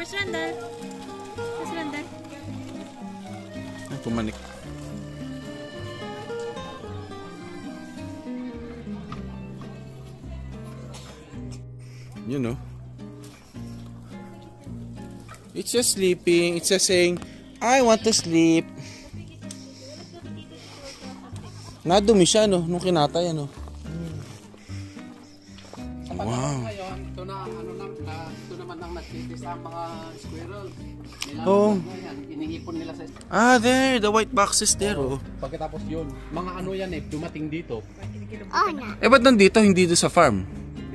Where's Randall? Where's Randall? Ay, pumanik. You know. It's just sleeping. It's just saying, I want to sleep. Nadumi siya, no? Nung kinatay, ano? Wow. Ito na, ito naman ang nagtitis ang mga squirrel. Oh. Iniipon nila sa... There. The white boxes there, oh. Pagkatapos yun, mga ano yan dumating dito. Eh, ba't nandito? Hindi dito sa farm?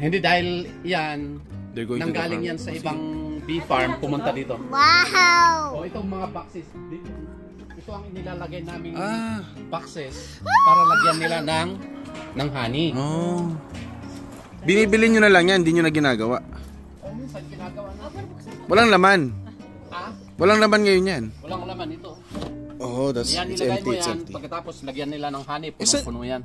Hindi dahil yan, nanggaling yan sa ibang bee farm, pumunta dito. Wow! O itong mga boxes, dito, ito ang inilalagay naming boxes para lagyan nila ng honey. Oh. Binibili nyo na lang yan, hindi nyo na ginagawa. O minsan ginagawa na. Walang laman. Ha? Walang laman ngayon yan. Walang laman ito. Oh, that's Yan, it's nilagay empty, mo it's yan, empty. pagkatapos lagyan nila ng honey, punong-puno yan.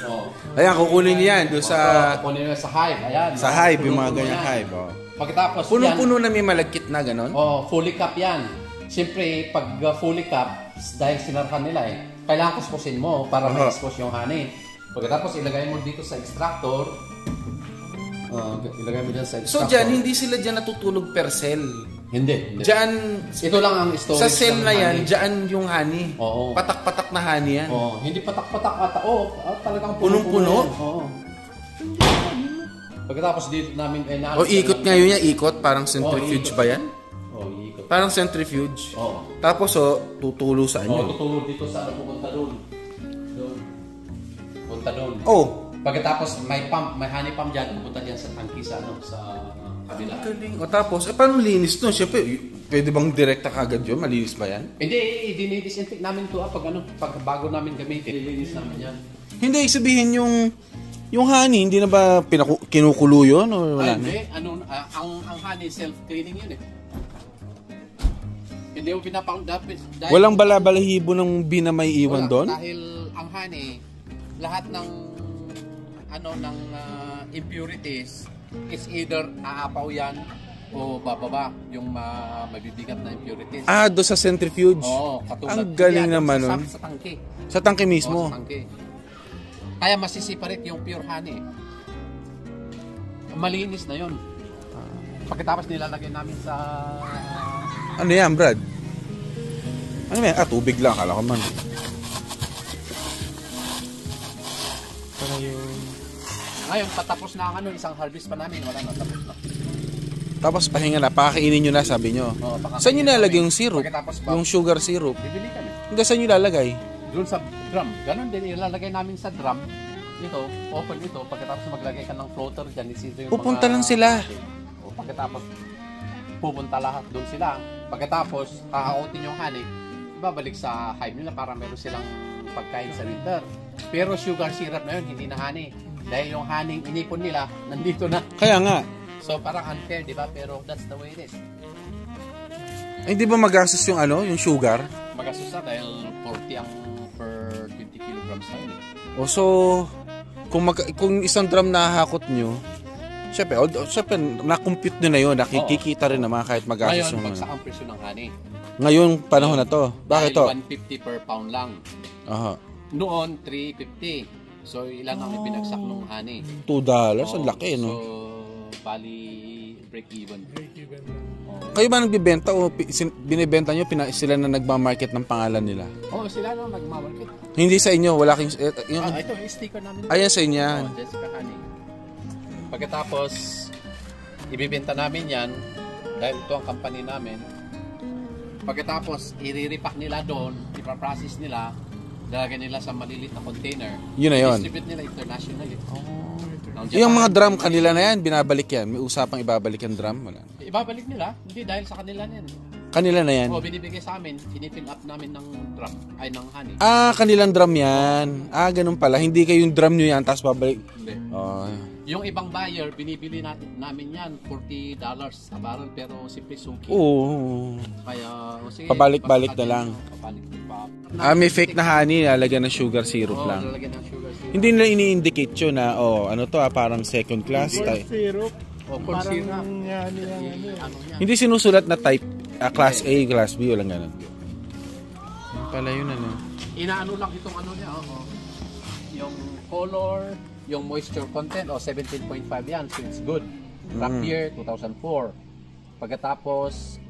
Oh. Ayan, kukunin niyan doon sa... Kukunin nila sa hive, ayan. Sa hive, yung mga Punong-puno ganyang yan. hive. Oh. Pagkatapos Punong-puno na may malagkit na ganon? Oh, fully cup yan. Siyempre, pag fully cup, dahil sinarhan nila kailangan kuskusin mo para ma-expose yung honey. Pagkatapos ilagay mo dito sa extractor. Ilagay mo dyan sa extractor. So dyan, hindi sila dyan natutulog per cell? Hindi. Dyan, ito lang ang storage. sa cell na yan, honey. dyan yung honey. Oo. Patak-patak na honey yan. Oo. Hindi patak-patak ata. Oo, talagang Punong-puno? Oo. Pagkatapos dito namin O ikot ngayon yan, ikot? Parang centrifuge ba yan? Oo, ikot. Parang centrifuge. Oo. Tapos tutulo saan yun? Tutulog dito sa pupunta doon. Punta doon. Oh! Pagkatapos may pump, may honey pump dyan, pupunta dyan sa tangki sa kabila. Galing. O tapos, paano linis no? Siyempre, pwede bang direkta kagad yun? Malinis ba yan? Hindi, dinidisinfect namin to pag bago namin gamitin, dilinis namin yan. Hindi, sabihin yung honey, hindi na ba kinukulo yun? O wala na? Hindi, ang honey self-cleaning yun Hindi mo pinapang-dapit. Walang balabalahibo ng bina may iwan doon? Dahil ang honey, lahat ng impurities is either aapaw yan o bababa yung mabibigat na impurities. Doon sa centrifuge? Oo, katulad. Ang galing naman nun. Sa tangke. Sa tangke mismo? Oo, sa tangke. Kaya masisiparate yung pure honey. Malinis na yun. Pagkatapos nilalagay namin sa... Ano yan, Brad? Ano yan? Tubig lang. Kala ko man. Para yung... Ngayon, patapos na ang isang harvest pa namin. Wala na, tapos na. Tapos pahinga na, pakakainin nyo na, sabi nyo. Saan nyo nilalagay yung syrup? Yung sugar syrup? Bibili kami. Hindi, saan nyo lalagay? Doon sa drum. Ganon din, ilalagay namin sa drum. Ito, open ito. Pagkatapos maglagay ka ng floater dyan, isito yung Pupunta lang sila. O, pagkatapos, pupunta lahat doon sila. Pagkatapos, kakautin yung honey, ibabalik sa hive nila para meron silang pagkain sa winter. Pero sugar syrup na yun, hindi na honey. Dahil yung honey inipon nila, nandito na. Kaya nga. So parang unfair, di ba? Pero that's the way it is. Hindi ba magastos yung yung sugar? Magastos na dahil 40 ang per 20 kilograms na yun O so, kung isang drum nahahakot nyo, syempre, na-compute nyo na yun, nakikita rin naman kahit magastos yung... Ngayon, bagsak ang presyo ng honey. Ngayon, panahon na to. Bakit to? Dahil 150 per pound lang. Aha. Noon, 350. So, ilan ang ibinagsak ng honey? $2, ang laki, no? So, bali, break even. Kayo ba nagbibenta o binibenta nyo, sila na nagmamarket ng pangalan nila? Oo, sila na nagmamarket. Hindi sa inyo, wala kayong... Ito, yung sticker namin. Ayan sa inyo yan. Jessica Honey. Pagkatapos, ibibenta namin yan, dahil ito ang company namin. Pagkatapos, i-repack nila doon, ipaprocess nila, lalagay nila sa malilit na container. Yun na yun. Distribute nila internationally. Yung mga drum, kanila na yan, binabalik yan. May usapang ibabalik yung drum, wala. Ibabalik nila, hindi dahil sa kanila yan. Kanila na yan? O, binibigay sa amin, pinifill up namin ng drum, ay ng honey. Kanilang drum yan. Ganun pala. Hindi kayo yung drum nyo yan, tapos babalik. Hindi. Yung ibang buyer, binibili namin yan, $40 a barrel, pero simple suki. Oo. Kaya, sige, pabalik-balik na lang. May fake na honey, lalagyan ng sugar syrup lang. Lalagyan ng sugar syrup. Hindi nila ini-indicate yun na, ano to, parang second class. Syrup. O corn syrup. yan. Ano yan? Hindi sinusulat na type, class A, class B, walang ganun. Yung pala yun, ano. Inaano lang itong ano niya, yung color, yung moisture content, 17.5 yan, so it's good. Craft year, 2004. Pagkatapos,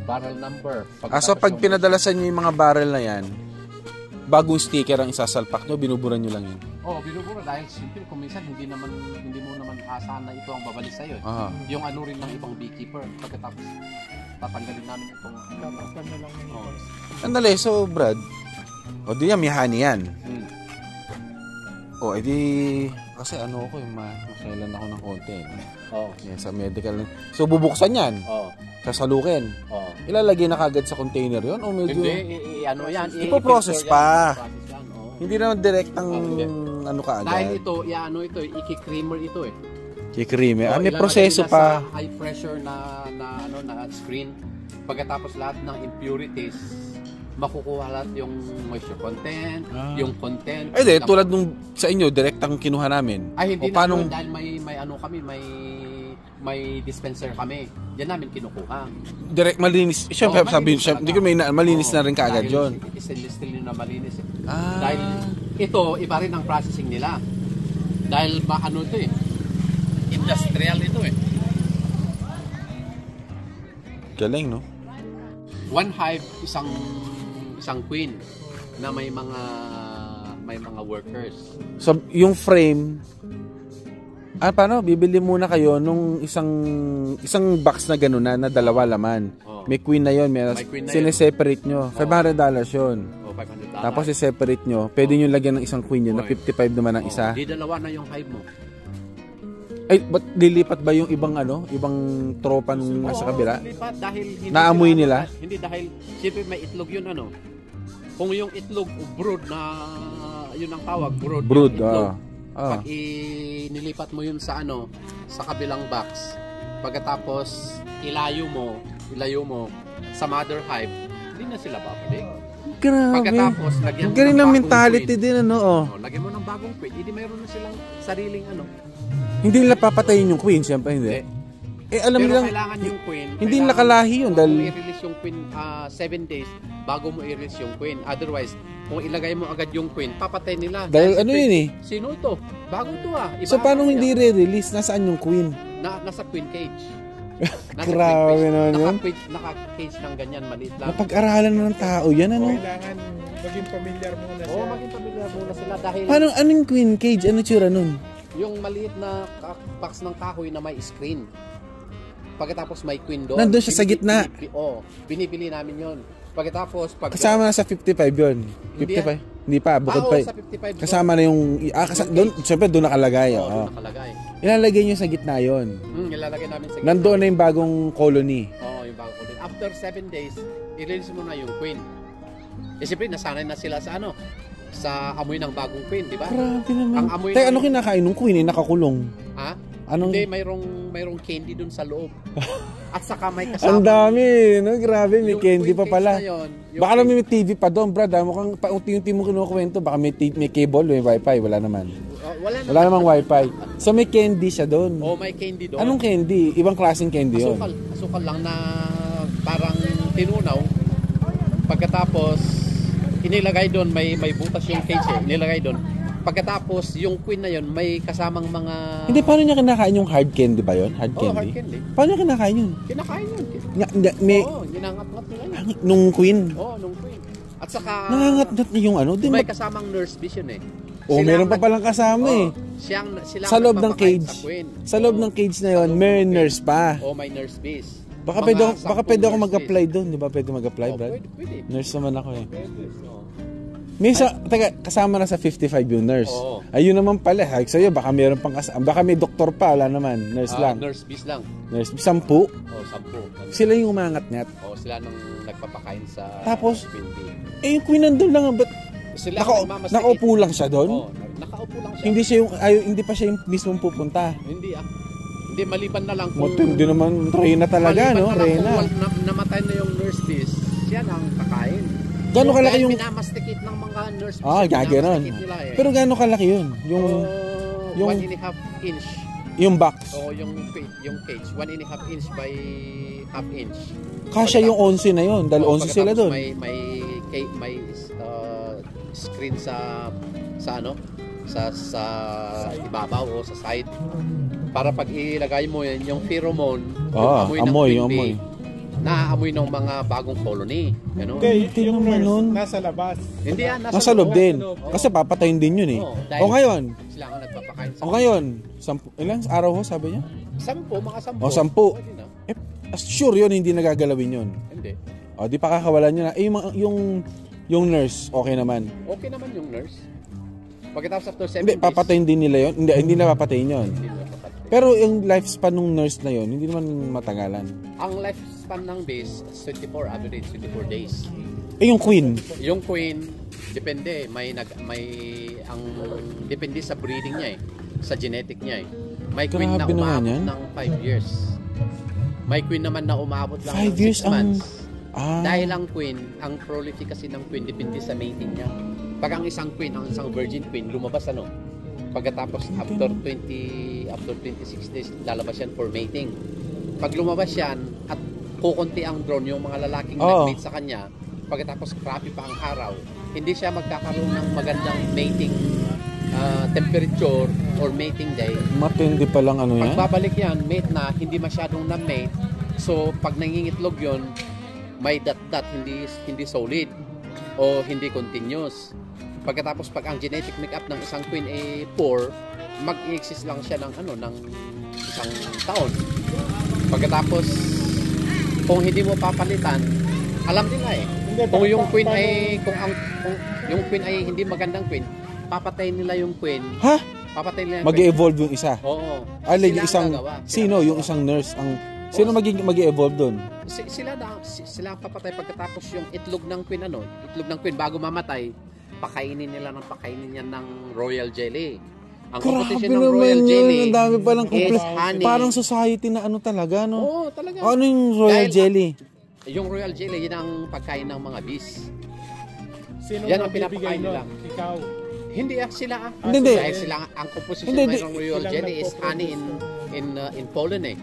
barrel number. So pag yung- pinadalasan nyo yung mga barrel na yan, bagong sticker ang isasalpak nyo, binuburan nyo lang yun. Binubura dahil simple, kung minsan hindi mo naman asahan na ito ang babalik sa'yo. Aha. Yung ano rin ng ibang beekeeper. Pagkatapos, tatanggalin namin itong... Tatakpan na lang yung Oh. Andali, so Brad, di yan, may honey yan. Hmm. Edi, kasi ano ako, masailan ako ng konti. Oh. Yan, sa medical. So bubuksan yan, Oh. sasalukin. Oh. Ilalagay na kagad sa container yun o medyo... Hindi, ano yan. Ipo-process pa. Process yan, oh. Hindi naman direktang Hindi. ano kaagad. Dahil ito, iki-creamer ito eh. Kikrime. May Ilalagay proseso nila pa. Sa high pressure na screen. Pagkatapos lahat ng impurities, makukuha lahat yung moisture content, yung content. Ay, di, tulad nung sa inyo, direktang kinuha namin. Ay, hindi O paano, na, dahil may ano kami, may dispenser kami. Diyan namin kinukuha. direct malinis. Siyempre, Oo, sabi, malinis siyempre, hindi talaga. ko may malinis na rin kaagad Dahil yun. Stainless steel yun na malinis eh. Ah. Dahil ito, iba rin ang processing nila. Dahil ano ito eh. Industrial ito eh. Galing, no? One hive, isang queen na may mga workers. So, yung frame, paano? Bibili muna kayo nung isang box na gano'n na dalawa laman. Oh. May queen na yun. May queen na sineseparate nyo. $500 yun. O $500. Tapos i-separate nyo. Pwede nyo lagyan ng isang queen yun na 55 naman ang isa. Di dalawa na yung hive mo. Ay, ba't lilipat ba yung ibang tropa nung nasa kabila? Lipat dahil hindi Naamoy sila- nila? Hindi dahil siyempre may itlog yun ano. Kung yung itlog brood na yun ang tawag, brood yung itlog. Pag nilipat mo yun sa sa kabilang box, pagkatapos ilayo mo sa mother hive, hindi na sila babalik. Grabe. Pagkatapos lagyan mo Galing ng bagong mentality queen. din, ano, Lagyan mo ng bagong queen, hindi mayroon na silang sariling Hindi nila papatayin yung queen, siyempre hindi. Alam Pero nilang, kailangan yung queen. hindi kailangan nakalahi yun bago dahil... mo i-release yung queen 7 days bago mo i-release yung queen. Otherwise, kung ilagay mo agad yung queen, papatay nila. Dahil ano yun eh. Sino to? Bago to Iba So, paano agad hindi yan. re-release? Nasaan yung queen? Nasa queen cage. Grabe naman yun. Naka-cage ng ganyan, maliit lang. Napag-aralan na ng tao yan, ano? Kailangan maging familiar muna siya. Maging pamilyar muna sila dahil Paano, anong queen cage? Ano tsura nun? yung maliit na box ng kahoy na may screen. Pagkatapos may queen doon. Nandun siya sa gitna. Binibili namin yon. Pagkatapos, Kasama na sa 55 yun. 55? Hindi pa, bukod pa. sa 55 Kasama na yung... doon, siyempre doon nakalagay. doon Oo. nakalagay. Ilalagay nyo sa gitna yun. Ilalagay namin sa Nandoon na yung bagong colony. yung bago ko din. After 7 days, i-release mo na yung queen. Siyempre, nasanay na sila sa sa amoy ng bagong queen, di ba? Grabe naman. Ang amoy Teka, ng- ano kinakain ng queen? Nakakulong. Ha? Anong... Hindi, mayroong candy dun sa loob. At saka may Ang kasama. dami, no? Grabe, may Yung candy queen pa cage pala. na yun, yung Baka naman may TV pa doon, brad. Mukhang paunti-unti mo kinukwento. Baka may cable, may wifi. Wala naman. Wala namang wifi. So may candy siya doon. May candy doon. Anong candy? Ibang klaseng candy yun. Asukal lang na parang tinunaw. Pagkatapos, inilagay doon, may butas yung cage inilagay doon. Pagkatapos, yung queen na yun, may kasamang mga... Hindi, paano niya kinakain yung hard candy ba yun? Hard candy? hard candy. Paano niya kinakain yun? Kinakain yun. May... Ginangat-ngat nila yun. Nung queen? Nung queen. At saka... Nangangat-ngat niya yung ano? may kasamang nurse vision meron pa palang kasama Sila Sa loob ng nagpapakain cage. Sa queen. Sa loob ng cage na yun, may nurse pa. May nurse base. Baka pwede ako mag-apply doon. Di ba pwede mag-apply, Brad? Pwede. Nurse naman ako eh. Pwede. Kasama na sa 55 yung nurse. Oo. Ayun naman pala. Sa'yo, baka meron pang kasama. Baka may doktor pa. Wala naman. Nurse lang. Nurse base lang. Nurse. 10. 10. Sila yung umangat-ngat. Sila nang nagpapakain sa Tapos, queen bee. yung queen nandun lang. Ba't Sila nakaupo lang siya doon? Nakaupo lang siya. Hindi pa siya yung mismong pupunta. Hindi, maliban na lang kung... Hindi naman, Reyna talaga, no? Reyna. Namatay na yung nurse base, siya nang kakain. Gano'ng kalaki yung... Minamastikate ng mga nurse base. Gano'n. Pero gano'ng kalaki yun? Yung 1.5 inch. Yung box. O yung cage, 1.5 inch by half inch. Kasya yung 11 na yun. Dahil 11 sila doon. May screen sa ano? Sa ibabaw o sa side. Para pag ilagay mo yan, yung pheromone, amoy, yung amoy. Naaamoy ng mga bagong colony. Ganun. Hindi, yung naman nurse, nun. nasa labas. Hindi yan, Nasa loob din. Oo. Kasi papatayin din yun eh. Oo, dahil- O ngayon, Sila ang nagpapakain sa ngayon, ilang araw ho sabi niya? 10, mga 10. O, 10. Pwede na. Sure yun, hindi nagagalawin yun. Hindi. O, di pa kakawalan yun na. Yung nurse, okay naman. Okay naman yung nurse. Pagkatapos after 7 Hindi, days, papatayin din nila yun. Hindi na papatayin yun. hindi na papatay. Pero yung lifespan ng nurse na yun, hindi naman matagalan. Ang lifespan ng base, 24, average 24 days. Yung queen. Yung queen, depende. Depende sa breeding niya eh. Sa genetic niya eh. May queen na Grabe naman umabot yan. ng 5 years. May queen naman na umabot lang 5 ng 6 years ang... months. Ah, Dahil ang queen, ang prolific kasi ng queen depende sa mating niya. Pag ang isang queen, ang isang virgin queen, lumabas ano? Pagkatapos after 26 days, lalabas yan for mating. Pag lumabas yan at kukunti ang drone, yung mga lalaking nag-mate sa kanya, pagkatapos crappy pa ang araw, hindi siya magkakaroon ng magandang mating temperature or mating day. matindi palang ano yan. Pagbabalik yan, mate na, hindi masyadong na-mate. So, pag nangingitlog yun, may dot-dot, hindi solid o hindi continuous. Pagkatapos pag ang genetic makeup ng isang queen ay poor, mag-exist lang siya ng ng isang taon. Pagkatapos kung hindi mo papalitan, alam nila eh. Kung yung queen ay kung yung queen ay hindi magandang queen, papatayin nila yung queen. Ha? Papatayin nila yung queen. Mag-evolve yung isa. Oo. Alin, Sila ang isang... gagawa. Sino? Yung isang nurse. Sino mag-evolve doon? Sila ang papatay pagkatapos yung itlog ng queen itlog ng queen bago mamatay, pakainin yan ng royal jelly. Ang competition ng royal jelly. Ang dami palang is honey. Parang society na talaga, no? Oo, talaga. Ano yung royal Dahil- jelly? Yung royal jelly, yun ang pagkain ng mga bees. Sino Yan ang magbibigay pinapakain nila. nun? Ikaw. Hindi sila Hindi. Dahil sila ang composition Hindi, ng royal Silang jelly is honey in Poland eh.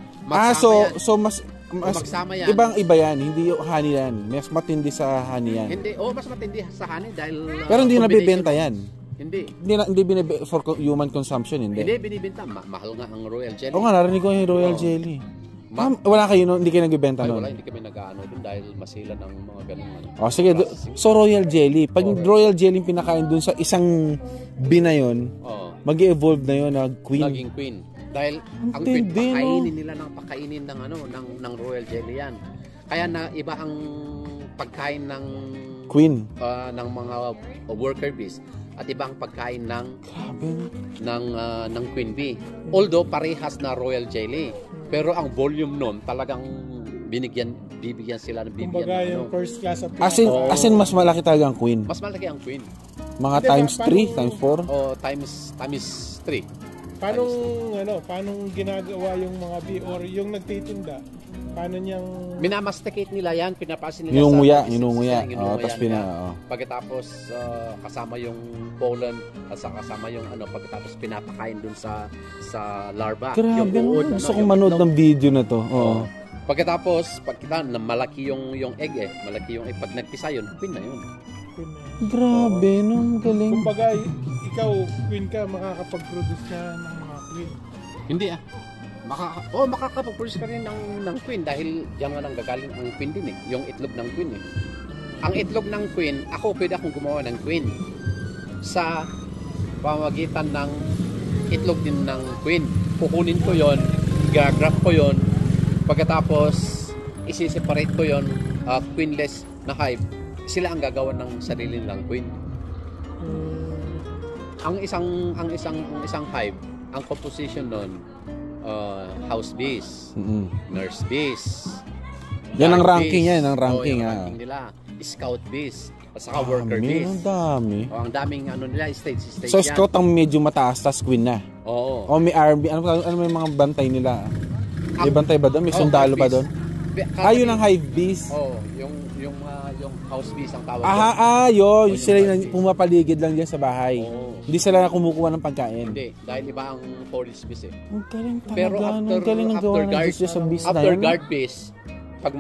So mas magsama yan. ibang-iba yan, hindi yung honey yan. Mas matindi sa honey yan. Hindi, mas matindi sa honey dahil Pero hindi combination- nabibenta yan. Hindi. Hindi binibenta for human consumption, hindi. Hindi binibenta. Mahal nga ang royal jelly. Oo nga, narinig ko yung royal Oo. jelly. Wala kayo nun, hindi kayo nagbibenta Ay, nun? wala, hindi kami nag-ano dun dahil masilan ang mga ganun. O sige, so royal jelly. Pag royal jelly yung pinakain dun sa isang bee na yun, Oo. mag-evolve na yun na queen. Naging queen. Dahil ang tindi, queen, no? pakainin nila ng royal jelly yan. Kaya na iba ang pagkain ng Queen. ng mga worker bees at iba ang pagkain ng Grabe. ng queen bee. Although parehas na royal jelly, pero ang volume nun talagang bibigyan sila ng Kumbaga yung first class of As in mas malaki talaga ang queen. mas malaki ang queen. Mga Hindi, times 3, paano- times 4. O times 3. Paano ginagawa yung mga bee or yung nagtitinda? Paano niyang Minamasticate nila yan, pinapasin nila Inunguya. Inunguyan Tapos nila. oo. Pagkatapos kasama yung pollen at saka kasama yung pagkatapos pinapakain dun sa larva. Grabe, yung uod, gusto yung kong manood itlog. ng video na to. Oo. Oo. Pagkatapos, pagkita na malaki yung egg malaki yung egg. Pag nagpisa yun, queen na yun. Grabe, no? Ang galing. kumbaga ikaw queen ka makakapag-produce ka ng mga queen. Hindi makakapag-produce ka rin ng queen dahil diyan nga nanggagaling ang queen din eh. Yung itlog ng queen eh. Ang itlog ng queen, pwede akong gumawa ng queen sa pamamagitan ng itlog din ng queen. Kukunin ko yon, gagraph ko yon, pagkatapos isi-separate ko yon, queenless na hive. Sila ang gagawa ng sarili nilang queen. Ang isang hive, ang composition nun, house bees, nurse bees. Yan ang guard ranking bees. yan, ang ranking, yung ah. ranking nila. Scout bees, at saka worker Dami, bees. ang dami. Ang daming nila, stage So, yan. scout ang medyo mataas, tas queen na. Oo. O may army, ano may mga bantay nila? May bantay ba doon? May sundalo ba doon? Yun ang hive bees. Oo, yung Yung house bees ang tawag. Yun. yung Sila yung guard bees. pumapaligid lang dyan sa bahay. Oo. Hindi sila kumukuha ng pagkain. Hindi, dahil iba ang forage bees eh. Ang galing talaga. Pero Ang galing ng gawa ng guard, Diyos sa bees na after yan. guard bees, pag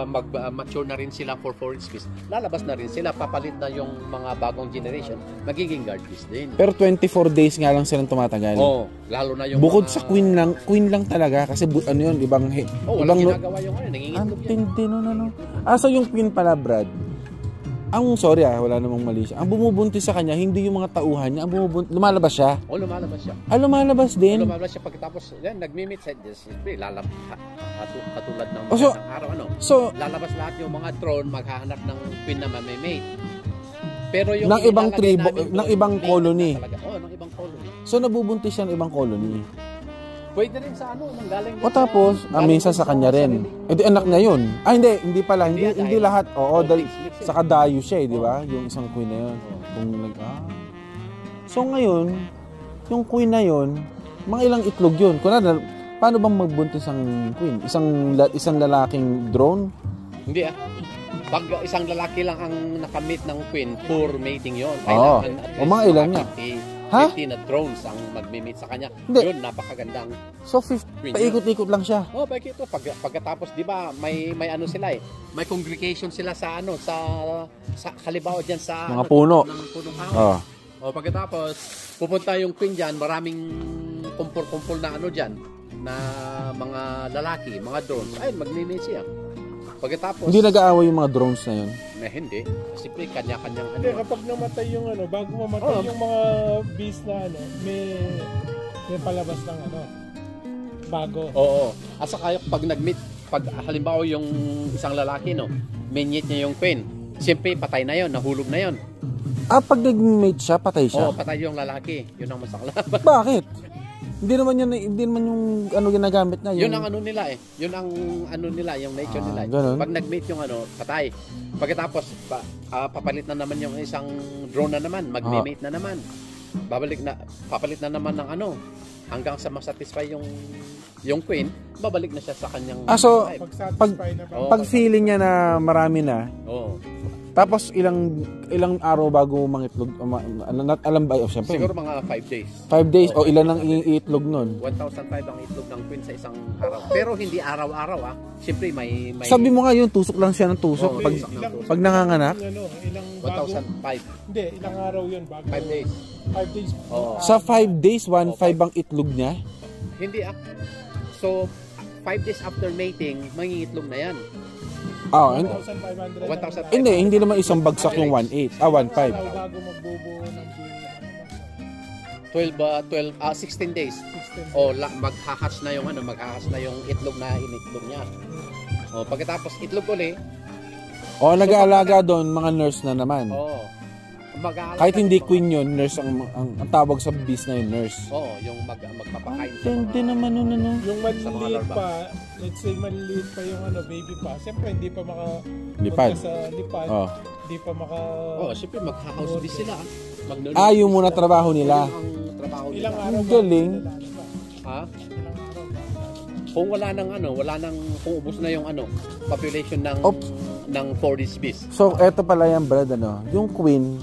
mag-mature na rin sila for forage bees, lalabas na rin sila, papalit na yung mga bagong generation, magiging guard bees din. Pero 24 days nga lang silang tumatagal. Oo, lalo na yung Bukod mga- sa queen lang talaga kasi ano yun, ibang walang ibang ginagawa yung ano, ang nangingitlog yan. tindi nun ano. So yung queen pala, Brad. Sorry wala namang mali siya. Ang bumubuntis sa kanya, hindi yung mga tauhan niya, lumalabas siya. O, lumalabas siya. Lumalabas din. Lumalabas siya pagkatapos, yan, nag-mimit sa siyempre, katulad ng Oh, so- isang araw, ano. So, Lalabas lahat yung mga drone, maghahanap ng queen na mamimate. Pero yung Ng ibang ilalagay tribo, namin doon, ng ibang mate colony. na talaga. Oo, ng ibang colony. so nabubuntis siya ng ibang colony. Pwede rin sa ano, nanggaling O tapos, minsan sa kanya rin. Di anak niya yun. Hindi pala. Hindi lahat. Oo, dahil sa kadayo siya di ba? Yung isang queen na yun. So ngayon, yung queen na yun, mga ilang itlog yun. Kunwari, paano bang magbuntis ang queen? Isang lalaking drone? Hindi Pag isang lalaki lang ang nakamit ng queen, for mating yon. Oo. Kailangan at O mga ilan niya? 50 na drones ang mag-meet sa kanya. Hindi. Yun, napakagandang. So, paikot-ikot lang siya. Oh, bakit ito? Pagkatapos, di ba, may ano sila may congregation sila sa halimbawa diyan sa Mga puno. ng punong kahoy. Oh. O pagkatapos, pupunta yung queen diyan, maraming kumpul na diyan na mga lalaki, mga drones. Ayun, mag-meet siya. Pagkatapos, Hindi nag-aaway yung mga drones na yun. hindi. Siyempre, kanya-kanyang Hindi, kapag namatay yung bago mamatay yung mga bees na may palabas ng bago. Oo. At saka pag halimbawa yung isang lalaki, minyit niya yung queen. Siyempre, patay na yon, nahulog na yon. Pag nag-mate siya, patay siya? Oo, patay yung lalaki. Yun ang masakla. Bakit? Hindi naman yung ginagamit na. Yun ang nila Yun ang nila, yung nature nila. Ganun? Pag nag-mate yung patay. Pagkatapos, papalit na naman yung isang drone na naman, mag-mate na naman. Papalit na naman ng hanggang sa masatisfy yung queen, babalik na siya sa kanyang so, tribe. Pag-satisfy na ba? Pag feeling niya na marami na, Oo. tapos ilang araw bago mangitlog, alam ba? Siyempre, Siguro mga 5 days. 5 days, o ilan ang iitlog nun? 1,500 ang itlog ng queen sa isang araw. Pero hindi araw-araw Siyempre may Sabi mo nga yun, tusok lang siya ng tusok. Oo, pag, tusok ng tusok. pag nanganganak, Ilang bago? 1,500. Hindi, ilang araw yun bago? 5 days. 5 days. Oo. sa 5 days, 1,500 ang itlog niya. Hindi So 5 days after mating, mangingitlog na yan. 1,500. 1,500. Hindi naman isang bagsak yung 1,800. 1,500. Bago magbubuo ng 16 days. 16. O maghahatch na yung maghahatch na yung itlog na initlog niya. O pagkatapos itlog uli, O nag-aalaga doon, mga nurse na naman. mag-aalaga. Kahit hindi queen yun, nurse ang tawag sa bees na yun, nurse. yung magpapakain sa Hindi mga naman nun, ano. Yung Sa mga maliliit larva. pa, let's say maliliit pa yung baby pa, siyempre hindi pa Lipad. sa lipad, Oh. hindi pa siyempre magha-house bees sila. Yung muna trabaho nila. Yun ang trabaho nila. ilang araw Ang galing. Ha? Kung kung ubos na yung population ng forest bees. So, eto pala yan, Brad, yung queen,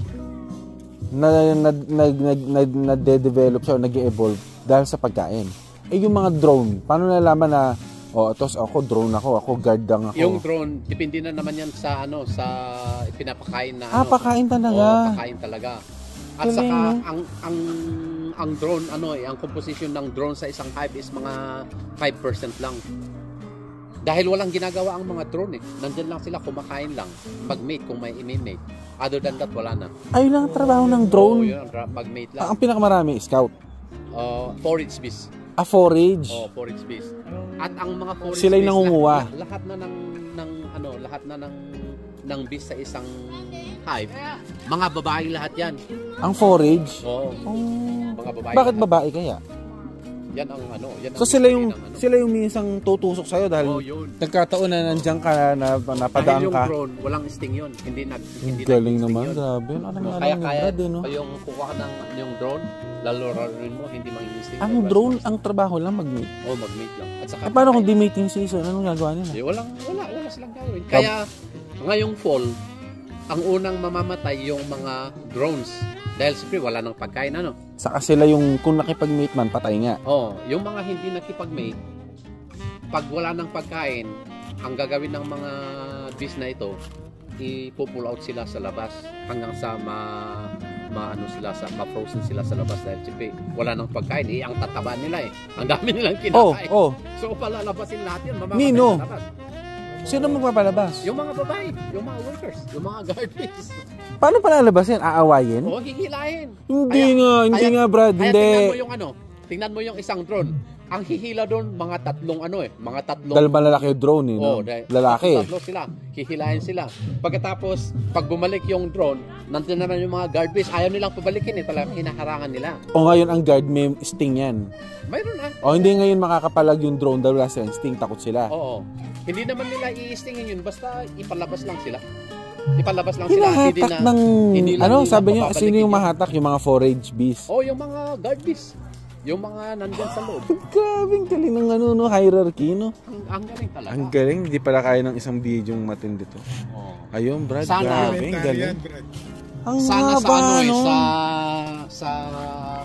na-develop siya o nag-evolve dahil sa pagkain. Yung mga drone, paano nalaman na, tos ako, drone ako guard lang ako. Yung drone, depende na naman yan sa pinapakain na pakain talaga. Oo, pakain talaga. At Galing, saka no? ang drone ang composition ng drone sa isang hive is mga 5% lang. Dahil walang ginagawa ang mga drone Nandyan lang sila, kumakain lang, mag-mate kung may i-mate. Other than that, wala na. Ayun lang ang trabaho ng drone. Oo, yun, mag-mate lang. Ang pinakamarami, scout. Forage bees. Forage. Forage bees. At ang mga forage Sila yung bees, nangunguha. lahat na ng bees sa isang hive, mga babae lahat yan. Ang forage? Oo, Oh. mga babae. Bakit lahat. babae kaya? Yan ang yan So ang sila yung minsang tutusok sa'yo dahil yun. nagkataon na nandiyan ka na Dahil napadaan yung ka. drone, walang sting yun. Hindi Galing nag-sting naman, yun. grabe. Anong Kaya ni Brad, no? yung kukuha ka ng yung drone, lalaroin mo, hindi mag-sting. Ang drone, ang trabaho lang mag-mate. mag-mate lang. At saka, Paano kung di mating season? Anong gagawa nila? wala silang gagawin. Kaya Ngayong fall, ang unang mamamatay yung mga drones. Dahil siyempre wala nang pagkain, ano? Saka sila yung, kung nakipag-mate man, patay nga. Oh, yung mga hindi nakipag-mate, pag wala nang pagkain, ang gagawin ng mga bees na ito, ipo-pull out sila sa labas hanggang sa ma-frozen sila sa labas dahil siyempre wala nang pagkain. Ang tataba nila eh. Ang dami nilang kinakain. So palalabasin lahat yun. Mamamatay Nino? sa labas. Sino magpapalabas? Yung mga babae, yung mga workers, yung mga guard bees. Paano palalabasin? Aawayin? Oo, hihilahin. Hindi nga Brad, Kaya hindi. tingnan mo yung isang drone. Ang hihila doon, mga tatlong Dahil malalaki yung drone no? Lalaki. Tatlo sila, hihilahin sila. Pagkatapos, pag bumalik yung drone, nandun naman yung mga guard bees, ayaw nilang pabalikin talagang hinaharangan nila. O ngayon ang guard may sting yan. Mayroon O hindi ngayon makakapalag yung drone dahil wala silang sting, takot sila. Oo. Hindi naman nila i-stingin yun, basta ipalabas lang sila. Hindi Hinahatak na, ng, hindi lang nila sabi niyo, papabalikin sino yung yun. mahatak? Yung mga forage bees. Yung mga guard bees. Yung mga nandyan sa loob. Gabing galing ng hierarchy, no? Ang galing talaga. Ang galing, hindi pala kaya ng isang video matindi to. Ayun, Brad, Sana. gabing galing. Ang Sana haba, no? sa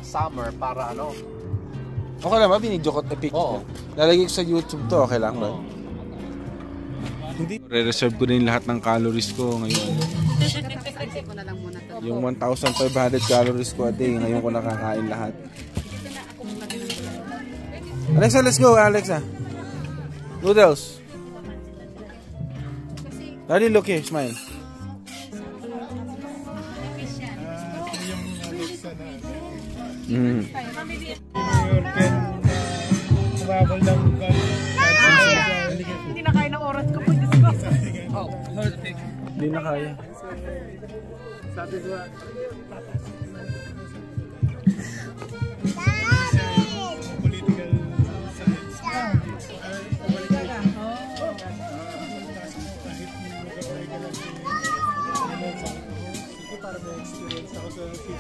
summer para Okay lang ba? Binidyo ko epic. Oo. Lalagay ko sa YouTube to, okay lang ba? Oo. Hindi. Re-reserve ko din lahat ng calories ko ngayon. Pagkatapos ko na lang muna to. Yung 1,500 calories ko a day, ngayon ko nakakain lahat. Ito na ako muna din. Alexa, let's go, Alexa. Noodles. Daddy, look here, smile. Mm. Travel ng Hindi na kaya ng oras ko po. Diyos ko. Hindi na kaya. sabi ko, political science. Para may experience ako sa city.